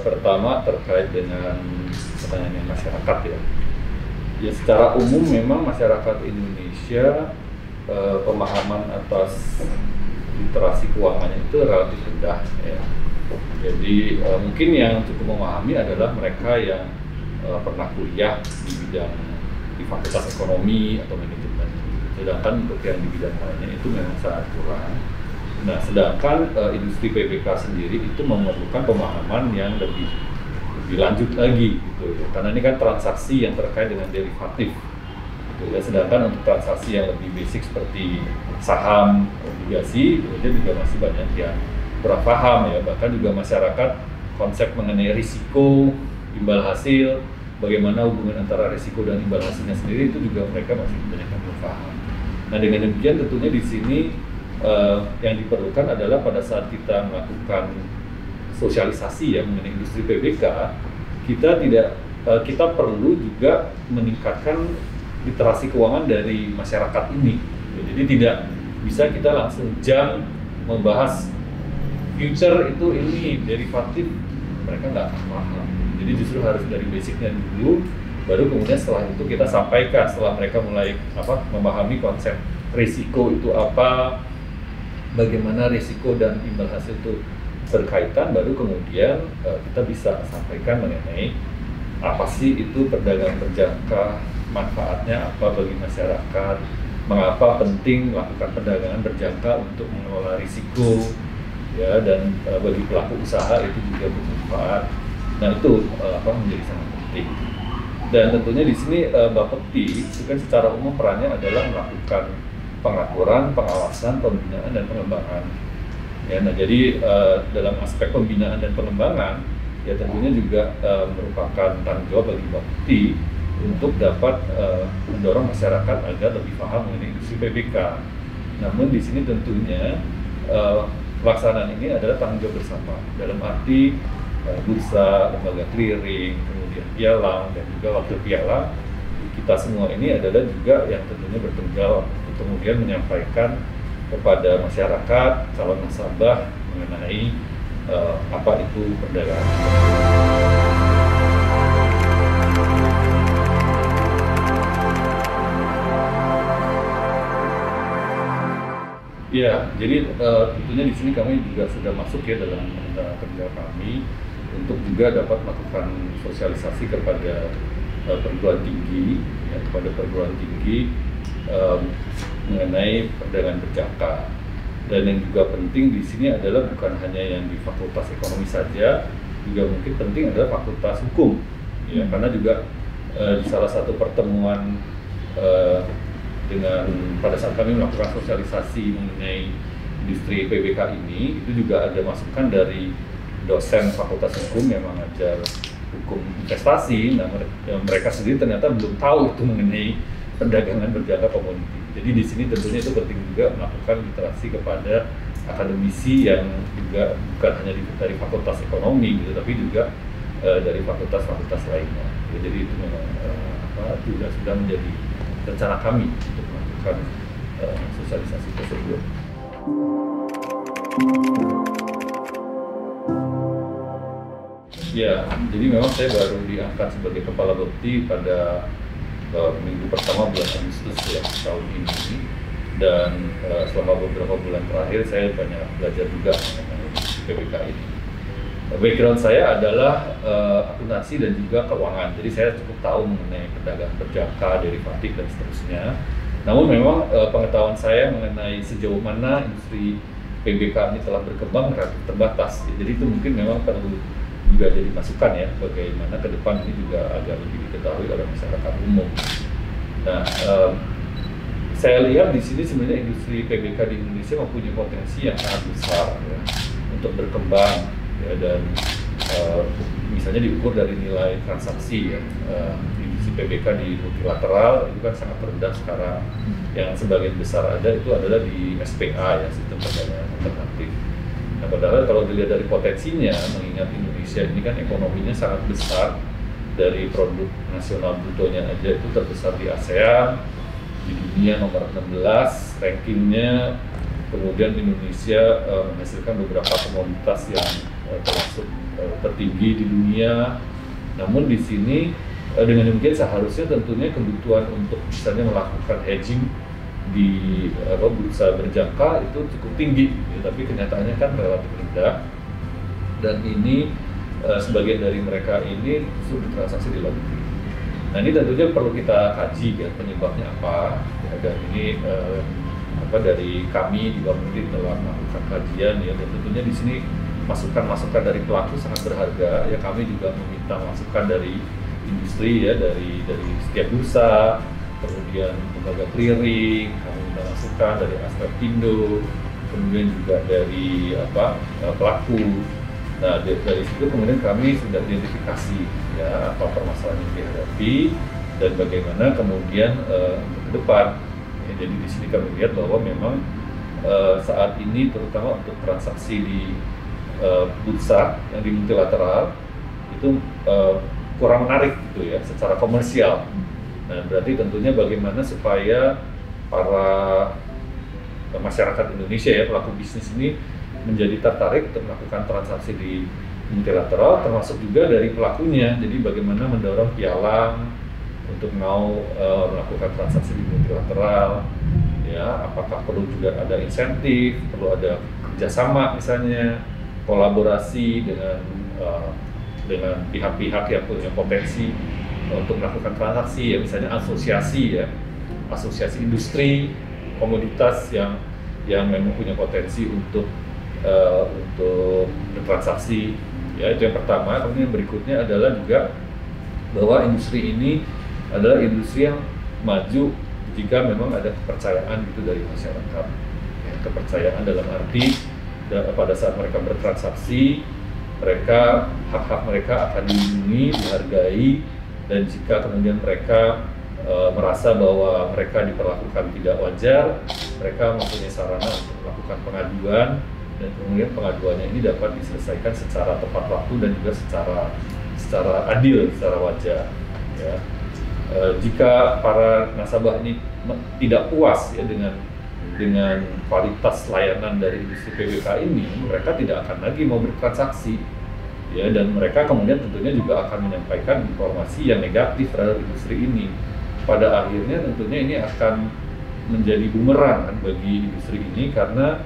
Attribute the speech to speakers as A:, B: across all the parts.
A: pertama terkait dengan pertanyaan masyarakat ya. Ya secara umum memang masyarakat Indonesia pemahaman atas literasi keuangannya itu relatif rendah ya. Jadi mungkin yang cukup memahami adalah mereka yang pernah kuliah di bidang di fakultas ekonomi atau manajemen. Sedangkan untuk yang di bidang lainnya itu memang sangat kurang. Nah, sedangkan industri PBK sendiri itu memerlukan pemahaman yang lebih lanjut lagi gitu ya. Karena ini kan transaksi yang terkait dengan derivatif. Gitu ya. Sedangkan untuk transaksi yang lebih basic seperti saham, obligasi, itu juga masih banyak yang kurang paham ya. Bahkan juga masyarakat konsep mengenai risiko, imbal hasil, bagaimana hubungan antara risiko dan imbal hasilnya sendiri itu juga mereka masih banyak yang belum paham. Nah, dengan demikian tentunya di sini yang diperlukan adalah pada saat kita melakukan sosialisasi ya mengenai industri PBK, kita perlu juga meningkatkan literasi keuangan dari masyarakat ini. Jadi tidak bisa kita langsung jam membahas future itu ini derivatif, mereka nggak akan paham. Jadi justru harus dari basicnya dulu, baru kemudian setelah itu kita sampaikan setelah mereka mulai memahami konsep risiko itu apa, bagaimana risiko dan imbal hasil itu berkaitan, baru kemudian kita bisa sampaikan mengenai apa sih itu perdagangan berjangka, manfaatnya apa bagi masyarakat, mengapa penting melakukan perdagangan berjangka untuk mengelola risiko, ya, dan bagi pelaku usaha itu juga bermanfaat. Nah itu menjadi sangat penting. Dan tentunya di sini Bapepti itu kan secara umum perannya adalah melakukan pengaturan, pengawasan, pembinaan, dan pengembangan. Ya, nah jadi dalam aspek pembinaan dan pengembangan, ya tentunya juga merupakan tanggung jawab bagi Bapepti untuk dapat mendorong masyarakat agar lebih paham mengenai industri PBK. Namun di sini tentunya pelaksanaan ini adalah tanggung jawab bersama. Dalam arti bursa, lembaga clearing, kemudian pialang, dan juga wakil pialang, kita semua ini adalah juga yang tentunya bertanggung jawab kemudian menyampaikan kepada masyarakat, calon nasabah mengenai apa itu perdagangan. Ya, jadi tentunya di sini kami juga sudah masuk ya dalam rencana kerja kami untuk juga dapat melakukan sosialisasi kepada perguruan tinggi, ya, kepada perguruan tinggi mengenai perdagangan berjangka. Dan yang juga penting di sini adalah bukan hanya yang di fakultas ekonomi saja, juga mungkin penting adalah fakultas hukum, ya, karena juga di salah satu pertemuan dengan pada saat kami melakukan sosialisasi mengenai industri PBK ini, itu juga ada masukan dari dosen fakultas hukum yang mengajar hukum investasi. Nah, mereka sendiri ternyata belum tahu itu mengenai perdagangan berjangka komoditi. Jadi di sini tentunya itu penting juga melakukan literasi kepada akademisi yang juga bukan hanya dari fakultas ekonomi gitu, tapi juga dari fakultas-fakultas lainnya. Jadi itu memang juga sudah menjadi rencana kami untuk melakukan sosialisasi tersebut. Ya, jadi memang saya baru diangkat sebagai kepala Bapepti pada minggu pertama bulan Agustus ya tahun ini, dan selama beberapa bulan terakhir saya banyak belajar juga mengenai PBK ini. Background saya adalah akuntansi dan juga keuangan, jadi saya cukup tahu mengenai perdagangan berjangka, derivatif dan seterusnya. Namun memang pengetahuan saya mengenai sejauh mana industri PBK ini telah berkembang relatif terbatas. Jadi itu mungkin memang perlu juga jadi masukan ya, bagaimana ke depan ini juga agar lebih diketahui oleh masyarakat umum. Nah, saya lihat di sini sebenarnya industri PBK di Indonesia mempunyai potensi yang sangat besar ya, untuk berkembang ya, dan misalnya diukur dari nilai transaksi ya, industri PBK di multilateral itu kan sangat rendah sekarang. Yang sebagian besar ada itu adalah di SPA ya, sistem perdagangan alternatif. Nah, padahal kalau dilihat dari potensinya, mengingat Indonesia ini kan ekonominya sangat besar, dari produk nasional brutonya aja itu terbesar di ASEAN, di dunia nomor 16 rankingnya, kemudian Indonesia menghasilkan beberapa komoditas yang termasuk tertinggi di dunia. Namun di sini dengan demikian seharusnya tentunya kebutuhan untuk misalnya melakukan hedging di bursa berjangka itu cukup tinggi, ya, tapi kenyataannya kan relatif rendah, dan ini sebagian dari mereka ini sudah bertransaksi di luar negeri. Nah ini tentunya perlu kita kaji ya penyebabnya apa, ya, dan ini dari kami di Bapepti telah melakukan kajian ya, dan tentunya di sini masukan-masukan dari pelaku sangat berharga ya. Kami juga meminta masukan dari industri ya, dari setiap bursa, kemudian lembaga clearing, kami minta masukan dari Asklepindo, kemudian juga dari pelaku. Nah dari situ kemudian kami sudah identifikasi ya apa permasalahan yang dihadapi dan bagaimana kemudian ke depan. Ya, jadi di sini kami lihat bahwa memang saat ini terutama untuk transaksi di bursa yang di multilateral itu kurang menarik gitu ya secara komersial. Nah berarti tentunya bagaimana supaya para masyarakat Indonesia ya pelaku bisnis ini menjadi tertarik untuk melakukan transaksi di multilateral, termasuk juga dari pelakunya. Jadi bagaimana mendorong pialang untuk mau melakukan transaksi di multilateral, ya apakah perlu juga ada insentif, perlu ada kerjasama misalnya, kolaborasi dengan pihak-pihak yang punya potensi untuk melakukan transaksi ya, misalnya asosiasi ya, asosiasi industri komoditas yang memang punya potensi untuk bertransaksi ya. Itu yang pertama. Kemudian yang berikutnya adalah juga bahwa industri ini adalah industri yang maju jika memang ada kepercayaan gitu dari masyarakat ya, kepercayaan dalam arti pada saat mereka bertransaksi, hak-hak mereka akan dilindungi, dihargai, dan jika kemudian mereka merasa bahwa mereka diperlakukan tidak wajar, mereka mempunyai sarana untuk melakukan pengaduan, dan kemudian pengaduannya ini dapat diselesaikan secara tepat waktu dan juga secara adil, secara wajar. Ya. Jika para nasabah ini tidak puas ya dengan kualitas layanan dari industri PBK ini, mereka tidak akan lagi mau bertransaksi, ya, dan mereka kemudian tentunya juga akan menyampaikan informasi yang negatif terhadap industri ini. Pada akhirnya tentunya ini akan menjadi bumerang kan bagi industri ini, karena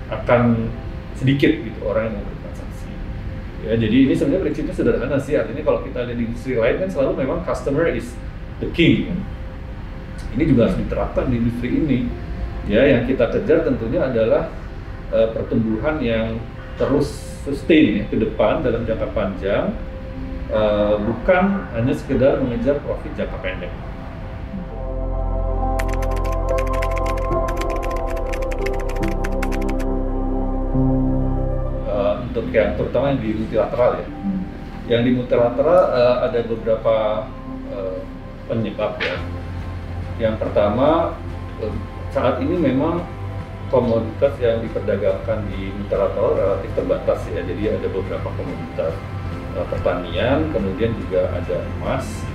A: akan sedikit gitu orang yang mau bertransaksi. Ya, jadi ini sebenarnya prinsipnya sederhana sih. Artinya kalau kita lihat di industri lain kan selalu memang customer is the king. Kan? Ini juga harus diterapkan di industri ini. Ya, yang kita kejar tentunya adalah pertumbuhan yang terus sustain ya, ke depan dalam jangka panjang, bukan hanya sekedar mengejar profit jangka pendek. Untuk yang terutama yang di multilateral ya. Yang di multilateral ada beberapa penyebab ya. Yang pertama, saat ini memang komoditas yang diperdagangkan di multilateral relatif terbatas ya. Jadi ada beberapa komoditas pertanian, kemudian juga ada emas,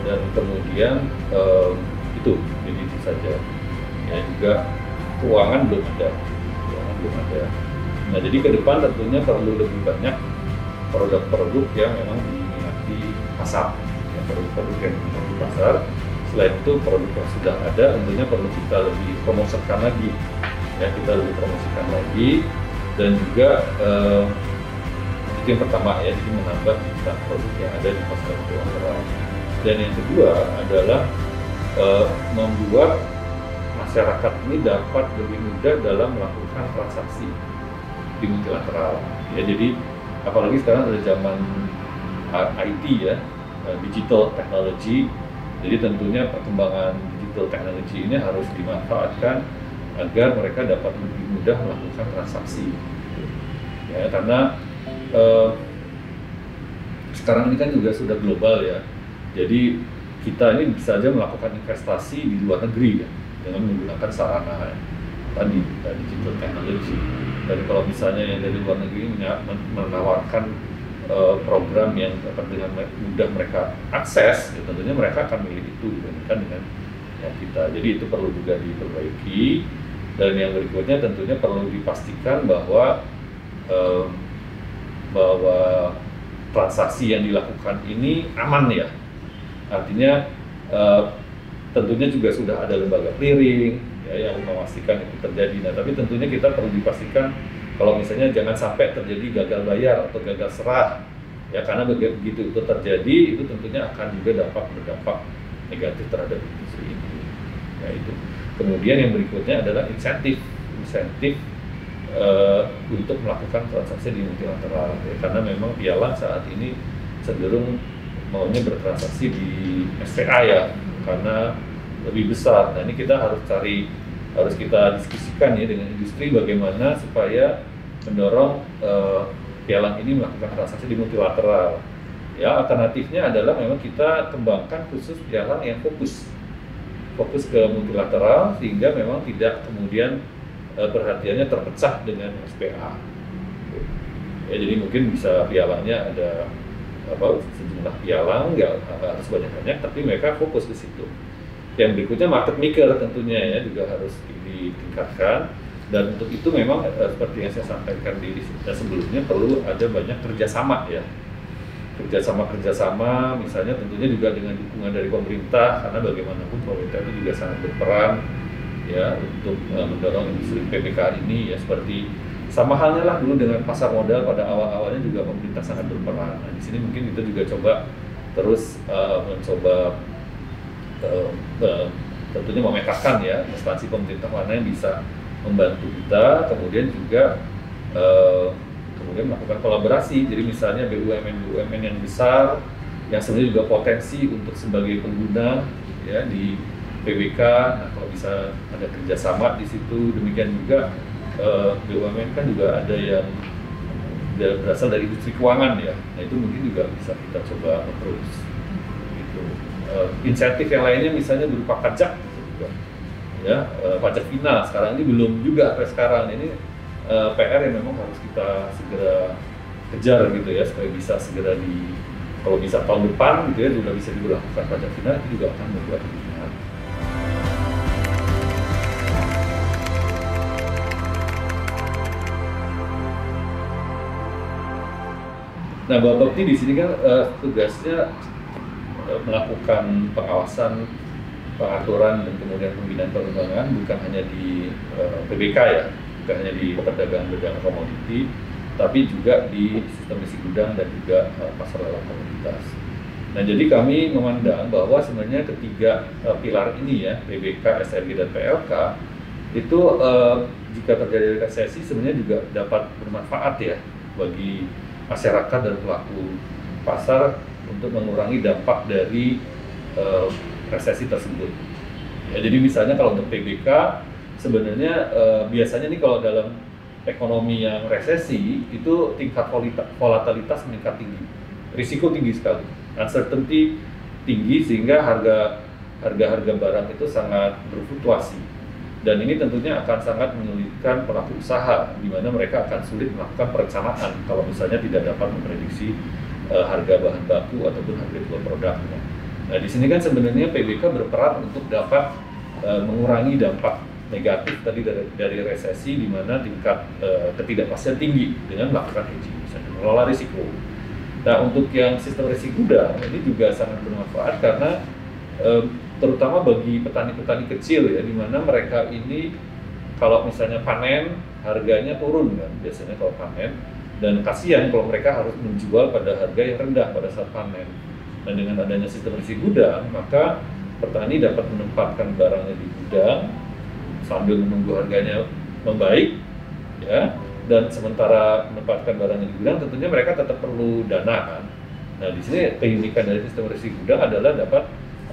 A: dan kemudian itu saja. Ya, juga keuangan belum ada. Nah, jadi ke depan tentunya perlu lebih banyak produk-produk yang memang diminati pasar, ya, produk-produk yang diminati pasar. Selain itu produk yang sudah ada tentunya perlu kita lebih promosikan lagi, ya, dan juga itu yang pertama ya, jadi menambah jumlah produk yang ada di pasar multilateral. Dan yang kedua adalah membuat masyarakat ini dapat lebih mudah dalam melakukan transaksi di multilateral. Ya, jadi apalagi sekarang ada zaman IT ya, digital technology. Jadi tentunya perkembangan digital technology ini harus dimanfaatkan agar mereka dapat lebih mudah melakukan transaksi. Ya, karena sekarang ini kan juga sudah global ya. Jadi kita ini bisa saja melakukan investasi di luar negeri ya, dengan menggunakan sarana tadi digital technology. Dan kalau misalnya yang dari luar negeri menawarkan program yang dapat dengan mudah mereka akses, ya tentunya mereka akan milih itu dibandingkan dengan yang kita. Jadi itu perlu juga diperbaiki. Dan yang berikutnya tentunya perlu dipastikan bahwa eh, bahwa transaksi yang dilakukan ini aman ya. Artinya tentunya juga sudah ada lembaga clearing ya, yang memastikan itu terjadi. Nah, tapi tentunya kita perlu dipastikan kalau misalnya jangan sampai terjadi gagal bayar atau gagal serah ya, karena begitu itu terjadi itu tentunya akan juga berdampak negatif terhadap industri ini. Ya, itu. Kemudian yang berikutnya adalah insentif untuk melakukan transaksi di multilateral ya, karena memang pialang saat ini cenderung maunya bertransaksi di SPA ya, karena lebih besar. Nah, ini kita harus kita diskusikan ya dengan industri bagaimana supaya mendorong pialang ini melakukan transaksi di multilateral. Ya, alternatifnya adalah memang kita kembangkan khusus pialang yang fokus ke multilateral, sehingga memang tidak kemudian perhatiannya terpecah dengan SPA. Ya, jadi mungkin bisa pialangnya ada sejumlah pialang, nggak harus banyak-banyak, tapi mereka fokus ke situ. Yang berikutnya market maker tentunya ya juga harus ditingkatkan, dan untuk itu memang seperti yang saya sampaikan di sebelumnya perlu ada banyak kerjasama ya. Kerjasama misalnya tentunya juga dengan dukungan dari pemerintah, karena bagaimanapun pemerintah itu juga sangat berperan ya untuk mendorong industri PPK ini ya, seperti sama halnya lah dulu dengan pasar modal pada awal-awalnya juga pemerintah sangat berperan. Nah, di sini mungkin kita juga coba terus mencoba tentunya memetakan ya instansi pemerintah mana yang bisa membantu kita, kemudian juga kemudian melakukan kolaborasi. Jadi misalnya BUMN yang besar yang sebenarnya juga potensi untuk sebagai pengguna ya di PBK, nah kalau bisa ada kerjasama di situ. Demikian juga BUMN kan juga ada yang berasal dari industri keuangan ya, nah itu mungkin juga bisa kita coba approach gitu. Insentif yang lainnya misalnya berupa pajak juga ya, pajak final sekarang ini belum juga sampai sekarang ini PR yang memang harus kita segera kejar gitu ya, supaya bisa segera kalau bisa tahun depan gitu ya sudah bisa dilakukan pajak final, itu juga akan membuat kebijakan. Nah, Bapepti di sini kan tugasnya melakukan pengawasan, pengaturan, dan kemudian pembinaan pengembangan bukan hanya di PBK ya, bukan hanya di perdagangan komoditi, tapi juga di sistem isi gudang dan juga pasar lelang komoditas. Nah, jadi kami memandang bahwa sebenarnya ketiga pilar ini ya, PBK, SRG, dan PLK itu jika terjadi resesi sebenarnya juga dapat bermanfaat ya bagi masyarakat dan pelaku pasar untuk mengurangi dampak dari resesi tersebut. Ya, jadi misalnya kalau untuk PBK sebenarnya biasanya nih kalau dalam ekonomi yang resesi itu tingkat volatilitas meningkat tinggi, risiko tinggi sekali, uncertainty tinggi, sehingga harga barang itu sangat berfluktuasi. Dan ini tentunya akan sangat menyulitkan pelaku usaha, di mana mereka akan sulit melakukan perencanaan kalau misalnya tidak dapat memprediksi harga bahan baku ataupun harga jual produknya. Nah, di sini kan sebenarnya PBK berperan untuk dapat mengurangi dampak negatif tadi dari resesi, di mana tingkat ketidakpastian tinggi dengan melakukan hedging, misalnya mengelola risiko. Nah, untuk yang sistem risiko gudang ini juga sangat bermanfaat karena terutama bagi petani-petani kecil ya, di mana mereka ini kalau misalnya panen harganya turun kan biasanya kalau panen, dan kasihan kalau mereka harus menjual pada harga yang rendah pada saat panen. Dan dengan adanya sistem risiko gudang, maka petani dapat menempatkan barangnya di gudang sambil menunggu harganya membaik ya, dan sementara menempatkan barangnya di gudang tentunya mereka tetap perlu dana kan. Nah, di sini keunikan dari sistem risiko gudang adalah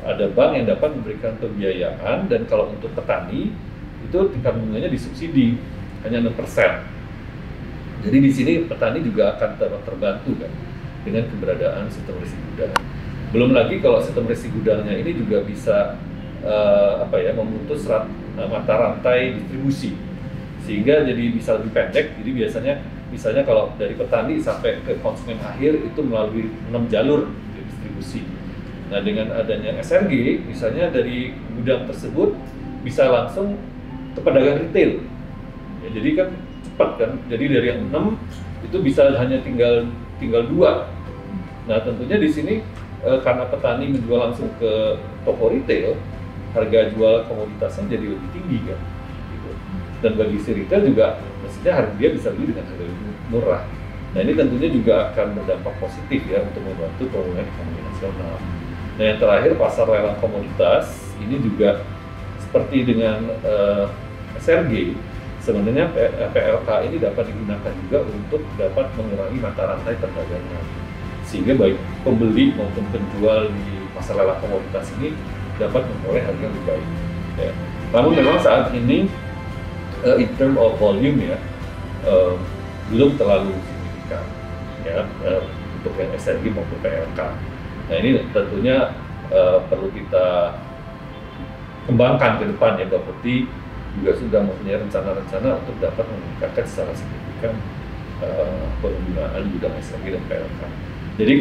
A: ada bank yang dapat memberikan pembiayaan, dan kalau untuk petani itu tingkat bunganya disubsidi hanya 6%. Jadi di sini petani juga akan terbantu kan dengan keberadaan sistem risiko gudang. Belum lagi kalau sistem risiko gudangnya ini juga bisa memutus mata rantai distribusi, sehingga jadi bisa lebih pendek. Jadi biasanya misalnya kalau dari petani sampai ke konsumen akhir itu melalui 6 jalur distribusi. Nah, dengan adanya SRG, misalnya dari gudang tersebut bisa langsung ke pedagang retail. Ya, jadi kan cepat kan. Jadi dari yang 6 itu bisa hanya tinggal 2. Nah, tentunya di sini karena petani menjual langsung ke toko retail, harga jual komoditasnya jadi lebih tinggi kan. Gitu. Dan bagi si retail juga mestinya harga dia bisa beli dengan harga lebih murah. Nah, ini tentunya juga akan berdampak positif ya untuk membantu pemulihan ekonomi nasional. Nah, yang terakhir pasar lelang komoditas ini juga seperti dengan SRG, sebenarnya PLK ini dapat digunakan juga untuk dapat mengurangi mata rantai perdagangan, sehingga baik pembeli maupun penjual di pasar lelang komoditas ini dapat memperoleh harga yang lebih baik. Ya. Namun memang saat ini in term of volume ya belum terlalu signifikan ya untuk yang SRG maupun PLK. Nah, ini tentunya perlu kita kembangkan ke depan ya. Bapeti juga sudah mempunyai rencana-rencana untuk dapat meningkatkan secara signifikan penggunaan gudang SRG dan PLK. Jadi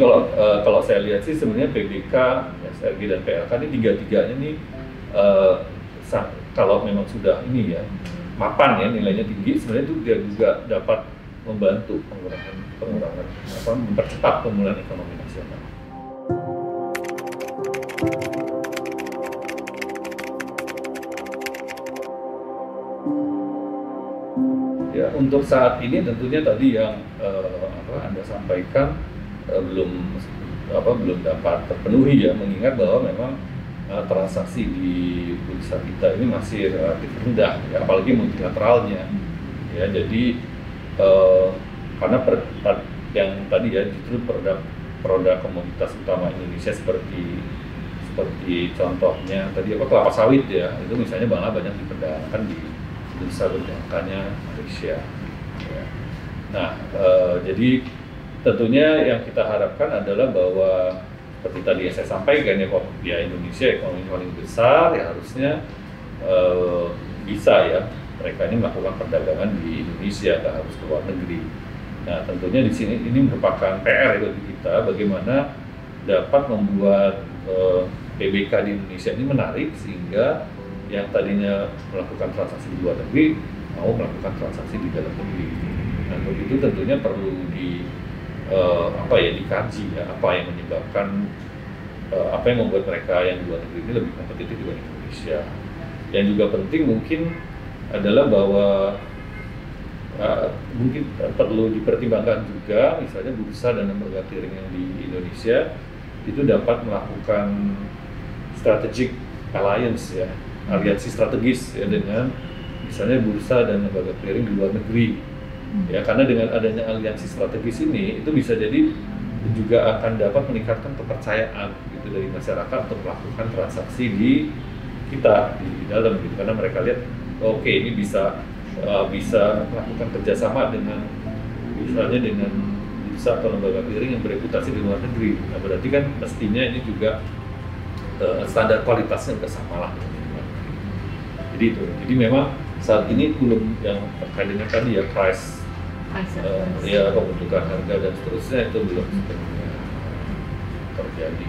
A: kalau saya lihat sih sebenarnya PBK, SRG dan PLK ini tiga-tiganya nih kalau memang sudah ini ya mapan ya nilainya tinggi, sebenarnya itu dia juga dapat membantu pengurangan mempercepat pemulihan ekonomi nasional. Ya, untuk saat ini tentunya tadi yang Anda sampaikan belum dapat terpenuhi ya, mengingat bahwa memang transaksi di bursa kita ini masih relatif rendah ya, apalagi multilateralnya ya. Jadi karena yang tadi ya justru produk komoditas utama Indonesia seperti contohnya tadi kelapa sawit ya, itu misalnya malah banyak diperdagangkan di bursa berjangkanya Malaysia ya. Nah, jadi tentunya yang kita harapkan adalah bahwa seperti tadi yang saya sampaikan ya, Indonesia ekonomi paling besar ya, harusnya bisa ya mereka ini melakukan perdagangan di Indonesia, nggak harus ke luar negeri. Nah, tentunya di sini ini merupakan PR bagi kita bagaimana dapat membuat PBK di Indonesia ini menarik sehingga yang tadinya melakukan transaksi di luar negeri mau melakukan transaksi di dalam negeri. Nah, untuk itu tentunya perlu dikaji ya, apa yang menyebabkan apa yang membuat mereka yang di luar negeri ini lebih kompetitif dibanding Indonesia. Yang juga penting mungkin adalah bahwa mungkin perlu dipertimbangkan juga misalnya bursa dan lembaga clearing yang di Indonesia itu dapat melakukan strategic alliance ya, aliansi strategis ya dengan misalnya bursa dan lembaga clearing di luar negeri ya, karena dengan adanya aliansi strategis ini itu bisa jadi juga akan dapat meningkatkan kepercayaan gitu dari masyarakat untuk melakukan transaksi di kita di dalam gitu, karena mereka lihat oke, ini bisa melakukan kerjasama dengan misalnya dengan bursa atau lembaga clearing yang bereputasi di luar negeri. Nah, berarti kan mestinya ini juga standar kualitasnya udah sama lah. Jadi itu. Jadi memang saat ini belum yang terkait dengan tadi ya price ya pembentukan harga dan seterusnya itu belum sepenuhnya terjadi.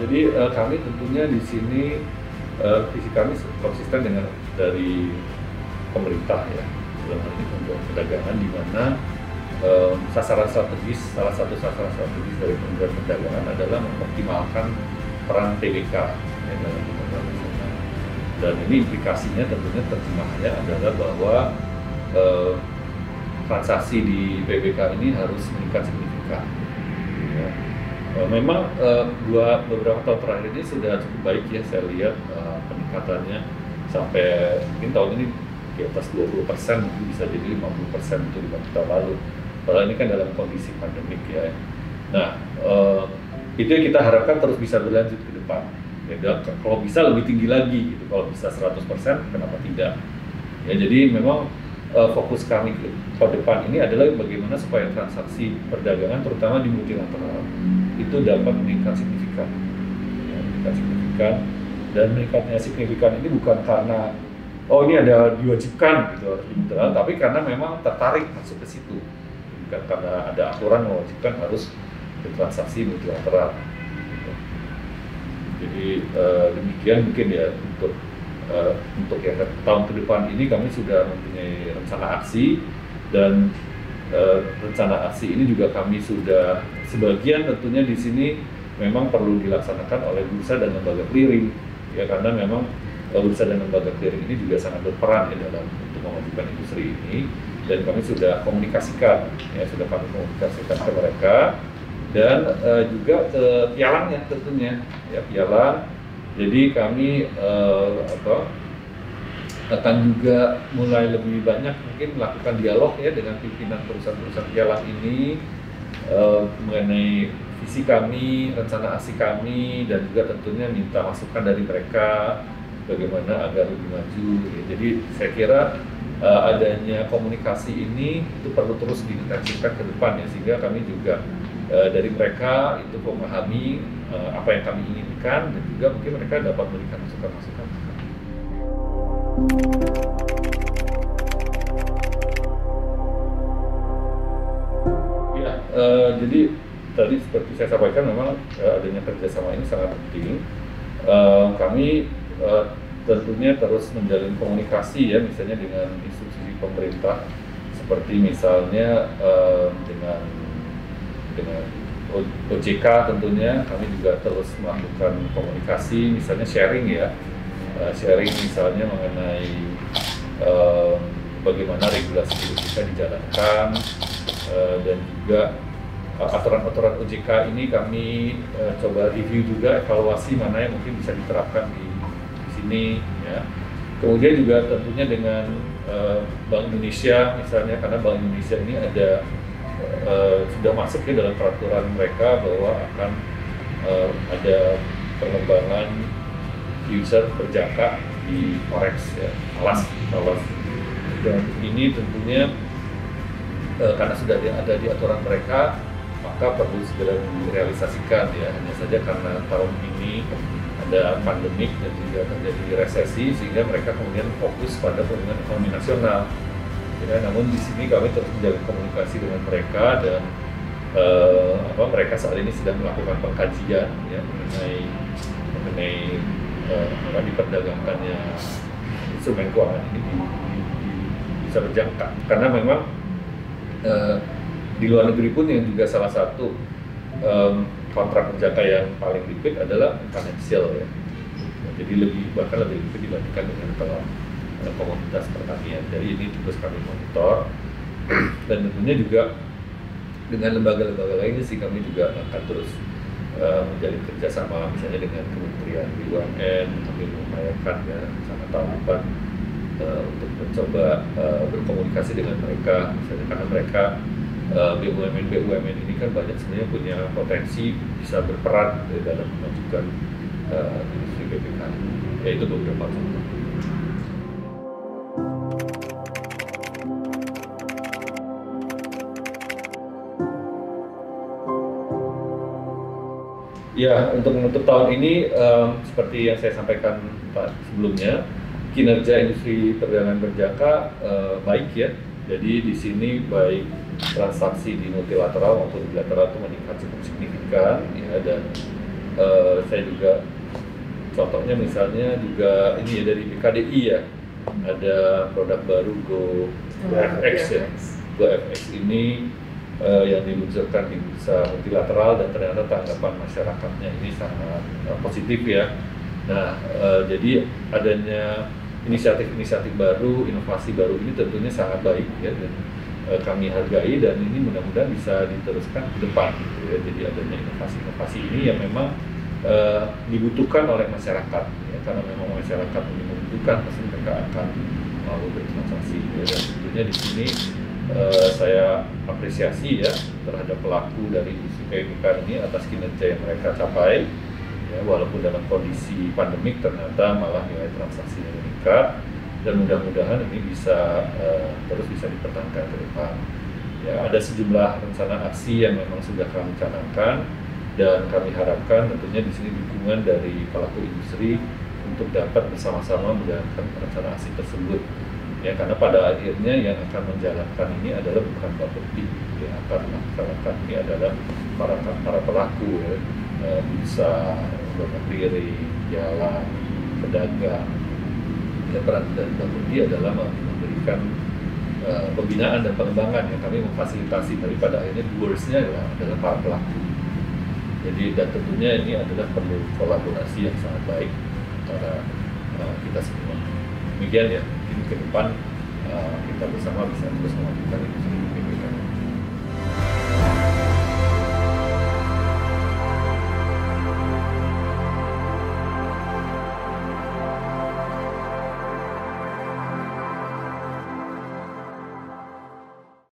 A: Jadi kami tentunya di sini visi kami konsisten dengan dari pemerintah ya, dalam hal ini untuk perdagangan di mana salah satu sasaran strategis dari Kementerian Perdagangan adalah memoptimalkan peran PBK ya, dalam pembangunan nasional. Dan ini implikasinya tentunya terjemahannya adalah bahwa transaksi di PBK ini harus meningkat signifikan. Ya. Memang beberapa tahun terakhir ini sudah cukup baik ya, saya lihat peningkatannya sampai mungkin tahun ini di atas 20%, mungkin bisa jadi 50% itu dibanding tahun lalu. Padahal ini kan dalam kondisi pandemik ya. Nah, itu yang kita harapkan terus bisa berlanjut ke depan. Ya, kalau bisa lebih tinggi lagi gitu, kalau bisa 100% kenapa tidak? Ya, jadi memang fokus kami ke depan ini adalah bagaimana supaya transaksi perdagangan terutama di multilateral itu dapat meningkat signifikan, ya, dan meningkatnya signifikan ini bukan karena ini ada diwajibkan gitu harus di multilateral, tapi karena memang tertarik masuk ke situ, bukan karena ada aturan mewajibkan harus bertransaksi multilateral. Gitu. demikian mungkin ya untuk yang tahun ke depan ini kami sudah mempunyai rencana aksi, dan rencana aksi ini juga kami sudah sebagian tentunya di sini memang perlu dilaksanakan oleh bursa dan lembaga clearing ya, karena memang bursa dan lembaga clearing ini juga sangat berperan ya dalam untuk memajukan industri ini, dan kami sudah komunikasikan ke mereka, dan juga ke pialangnya tentunya ya, pialang. Jadi kami akan juga mulai lebih banyak mungkin melakukan dialog ya dengan pimpinan perusahaan-perusahaan pialang ini mengenai visi kami, rencana aksi kami, dan juga tentunya minta masukan dari mereka bagaimana agar lebih maju ya. Jadi saya kira adanya komunikasi ini itu perlu terus diintensifkan ke depan ya, sehingga kami juga dari mereka itu memahami apa yang kami inginkan, dan juga mungkin mereka dapat memberikan masukan-masukan. Ya, jadi tadi seperti saya sampaikan memang adanya kerjasama ini sangat penting. Kami tentunya terus menjalin komunikasi ya, misalnya dengan institusi pemerintah seperti misalnya dengan OJK tentunya kami juga terus melakukan komunikasi, misalnya sharing ya, sharing misalnya mengenai bagaimana regulasi itu bisa dijalankan, dan juga aturan-aturan OJK ini kami coba review juga, evaluasi mana yang mungkin bisa diterapkan di sini ya. Kemudian juga tentunya dengan Bank Indonesia misalnya, karena Bank Indonesia ini ada sudah masuk ya dalam peraturan mereka bahwa akan ada pengembangan user berjangka di forex ya, falas. Dan ini tentunya karena sudah ada di aturan mereka, maka perlu segera direalisasikan ya. Hanya saja karena tahun ini ada pandemik dan juga terjadi resesi, sehingga mereka kemudian fokus pada pemulihan ekonomi nasional. Ya, namun di sini kami terus menjalin komunikasi dengan mereka, dan mereka saat ini sedang melakukan pengkajian ya mengenai diperdagangkannya instrumen keuangan ini bisa berjangka, karena memang di luar negeri pun yang juga salah satu kontrak berjangka yang paling liquid adalah financial ya. Jadi bahkan lebih liquid dibandingkan dengan komoditas pertanian. Jadi ini terus kami monitor, dan tentunya juga dengan lembaga-lembaga lainnya sih kami juga akan terus menjalin kerjasama, misalnya dengan Kementerian BUMN, kami mengupayakan ya sama tahun depan untuk mencoba berkomunikasi dengan mereka, misalnya karena mereka BUMN ini kan banyak sebenarnya punya potensi bisa berperan dalam memajukan industri BPK. Ya, itu beberapa contoh. Ya, untuk menutup tahun ini seperti yang saya sampaikan sebelumnya, kinerja industri perdagangan berjangka baik ya. Jadi di sini baik transaksi di multilateral maupun bilateral itu meningkat cukup signifikan ya, dan saya juga contohnya misalnya juga ini ya dari BKDI ya, ada produk baru GoFX ya. GoFX ini yang diluncurkan di bursa multilateral, dan ternyata tanggapan masyarakatnya ini sangat positif ya. Nah, jadi adanya inisiatif-inisiatif baru, inovasi baru ini tentunya sangat baik ya, dan kami hargai, dan ini mudah-mudahan bisa diteruskan ke depan gitu ya. Jadi adanya inovasi-inovasi ini yang memang dibutuhkan oleh masyarakat ya, karena memang masyarakat ini membutuhkan, pasti mereka akan mau bertransaksi ya. Dan tentunya di sini saya apresiasi ya terhadap pelaku dari industri PMK ini atas kinerja yang mereka capai ya, walaupun dalam kondisi pandemik ternyata malah nilai transaksinya meningkat, dan mudah-mudahan ini bisa terus bisa dipertahankan ke depan. Ya, ada sejumlah rencana aksi yang memang sudah kami canangkan, dan kami harapkan tentunya di sini dukungan dari pelaku industri untuk dapat bersama-sama menjalankan rencana aksi tersebut. Ya, karena pada akhirnya yang akan menjalankan ini adalah bukan Bapepti, yang akan melaksanakan ini adalah para pelaku ya, bisa bapak keliling, jalan, pedagang. Dan peran dari Bank Mundi adalah memberikan pembinaan dan pengembangan yang kami memfasilitasi, daripada akhirnya doers-nya adalah para pelaku. Jadi dan tentunya ini adalah perlu kolaborasi yang sangat baik antara kita semua. Demikian ya, mungkin ke depan kita bersama bisa terus melakukan itu.